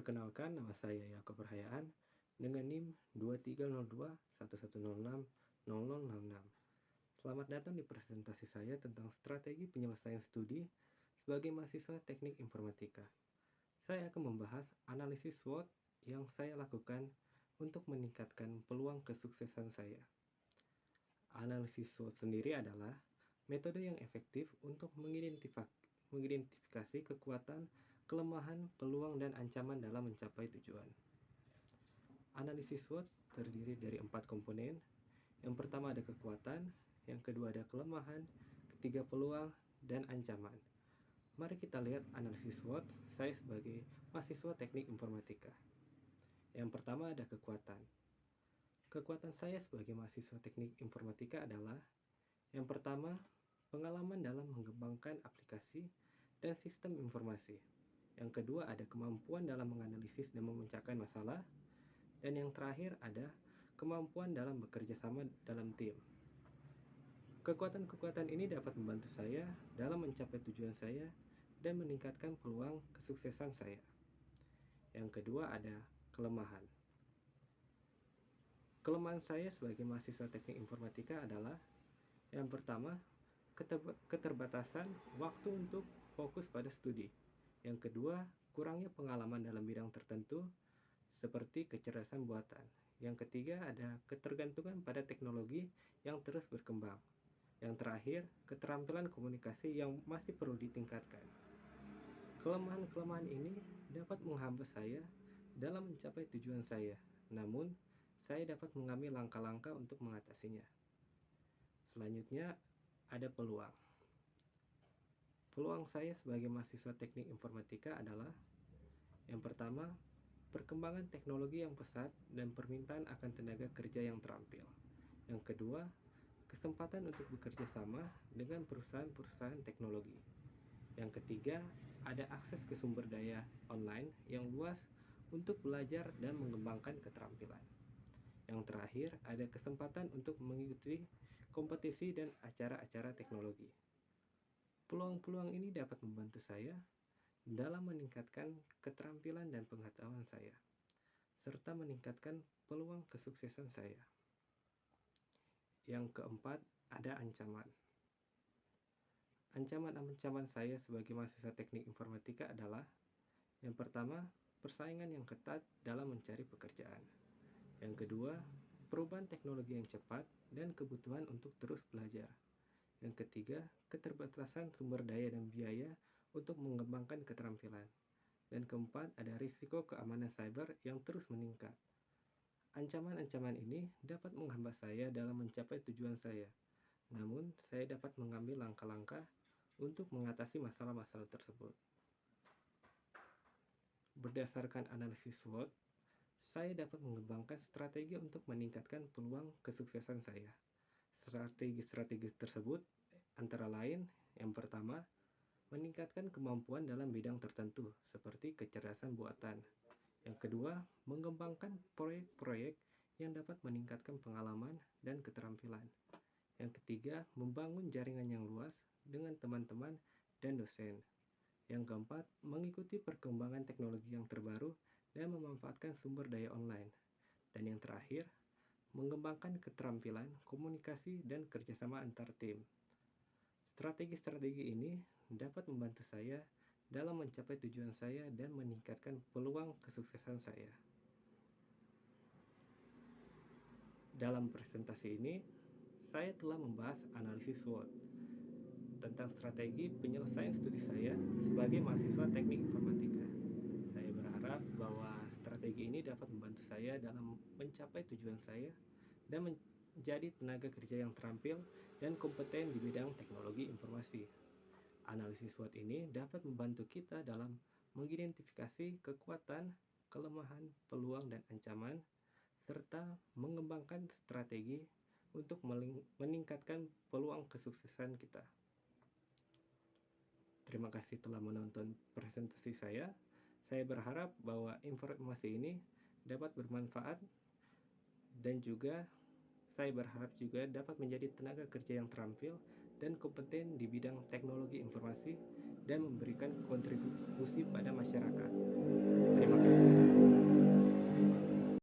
Perkenalkan, nama saya Yakob Rahayaan dengan NIM 230211060066. Selamat datang di presentasi saya tentang strategi penyelesaian studi sebagai mahasiswa teknik informatika. Saya akan membahas analisis SWOT yang saya lakukan untuk meningkatkan peluang kesuksesan saya. Analisis SWOT sendiri adalah metode yang efektif untuk mengidentifikasi kekuatan, kelemahan, peluang, dan ancaman dalam mencapai tujuan. Analisis SWOT terdiri dari 4 komponen. Yang pertama ada kekuatan, yang kedua ada kelemahan, ketiga peluang, dan ancaman. Mari kita lihat analisis SWOT saya sebagai mahasiswa teknik informatika. Yang pertama ada kekuatan. Kekuatan saya sebagai mahasiswa teknik informatika adalah yang pertama, pengalaman dalam mengembangkan aplikasi dan sistem informasi. Yang kedua ada kemampuan dalam menganalisis dan memecahkan masalah. Dan yang terakhir ada kemampuan dalam bekerja sama dalam tim. Kekuatan-kekuatan ini dapat membantu saya dalam mencapai tujuan saya dan meningkatkan peluang kesuksesan saya. Yang kedua ada kelemahan. Kelemahan saya sebagai mahasiswa teknik informatika adalah yang pertama, keterbatasan waktu untuk fokus pada studi. Yang kedua, kurangnya pengalaman dalam bidang tertentu seperti kecerdasan buatan. Yang ketiga, ada ketergantungan pada teknologi yang terus berkembang. Yang terakhir, keterampilan komunikasi yang masih perlu ditingkatkan. Kelemahan-kelemahan ini dapat menghambat saya dalam mencapai tujuan saya. Namun, saya dapat mengambil langkah-langkah untuk mengatasinya. Selanjutnya, ada peluang. Peluang saya sebagai mahasiswa teknik informatika adalah yang pertama, perkembangan teknologi yang pesat dan permintaan akan tenaga kerja yang terampil. Yang kedua, kesempatan untuk bekerja sama dengan perusahaan-perusahaan teknologi. Yang ketiga, ada akses ke sumber daya online yang luas untuk belajar dan mengembangkan keterampilan. Yang terakhir, ada kesempatan untuk mengikuti kompetisi dan acara-acara teknologi. Peluang-peluang ini dapat membantu saya dalam meningkatkan keterampilan dan pengetahuan saya, serta meningkatkan peluang kesuksesan saya. Yang keempat, ada ancaman. Ancaman-ancaman saya sebagai mahasiswa teknik informatika adalah yang pertama, persaingan yang ketat dalam mencari pekerjaan. Yang kedua, perubahan teknologi yang cepat dan kebutuhan untuk terus belajar. Yang ketiga, keterbatasan sumber daya dan biaya untuk mengembangkan keterampilan. Dan keempat, ada risiko keamanan cyber yang terus meningkat. Ancaman-ancaman ini dapat menghambat saya dalam mencapai tujuan saya. Namun, saya dapat mengambil langkah-langkah untuk mengatasi masalah-masalah tersebut. Berdasarkan analisis SWOT, saya dapat mengembangkan strategi untuk meningkatkan peluang kesuksesan saya. Strategi-strategi tersebut antara lain, yang pertama, meningkatkan kemampuan dalam bidang tertentu seperti kecerdasan buatan. Yang kedua, mengembangkan proyek-proyek yang dapat meningkatkan pengalaman dan keterampilan. Yang ketiga, membangun jaringan yang luas dengan teman-teman dan dosen. Yang keempat, mengikuti perkembangan teknologi yang terbaru dan memanfaatkan sumber daya online. Dan yang terakhir, mengembangkan keterampilan, komunikasi, dan kerjasama antar tim. Strategi-strategi ini dapat membantu saya dalam mencapai tujuan saya dan meningkatkan peluang kesuksesan saya. Dalam presentasi ini, saya telah membahas analisis SWOT tentang strategi penyelesaian studi saya sebagai mahasiswa teknik informatika. Saya berharap bahwa strategi ini dapat membantu saya dalam mencapai tujuan saya dan menjadi tenaga kerja yang terampil dan kompeten di bidang teknologi informasi. Analisis SWOT ini dapat membantu kita dalam mengidentifikasi kekuatan, kelemahan, peluang, dan ancaman, serta mengembangkan strategi untuk meningkatkan peluang kesuksesan kita. Terima kasih telah menonton presentasi saya. Saya berharap bahwa informasi ini dapat bermanfaat dan juga saya berharap juga dapat menjadi tenaga kerja yang terampil dan kompeten di bidang teknologi informasi dan memberikan kontribusi pada masyarakat.